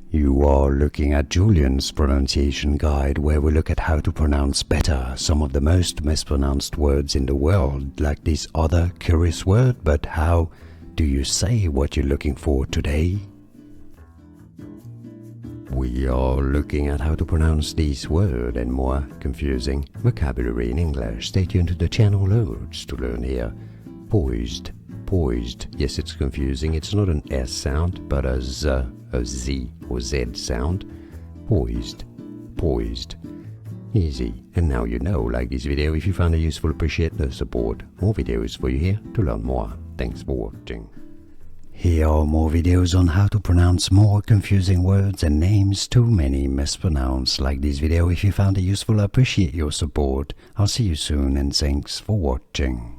You are looking at Julian's pronunciation guide, where we look at how to pronounce better some of the most mispronounced words in the world, like this other curious word. But how do you say what you're looking for today? We are looking at how to pronounce this word and more confusing vocabulary in English. Stay tuned to the channel, loads to learn here. Poised, poised. Yes, it's confusing. It's not an S sound, but a Z or Z sound. Poised, poised. Easy. And now you know. Like this video if you found it useful, appreciate the support. More videos for you here to learn more. Thanks for watching. Here are more videos on how to pronounce more confusing words and names too many mispronounced. Like this video if you found it useful, I appreciate your support. I'll see you soon and thanks for watching.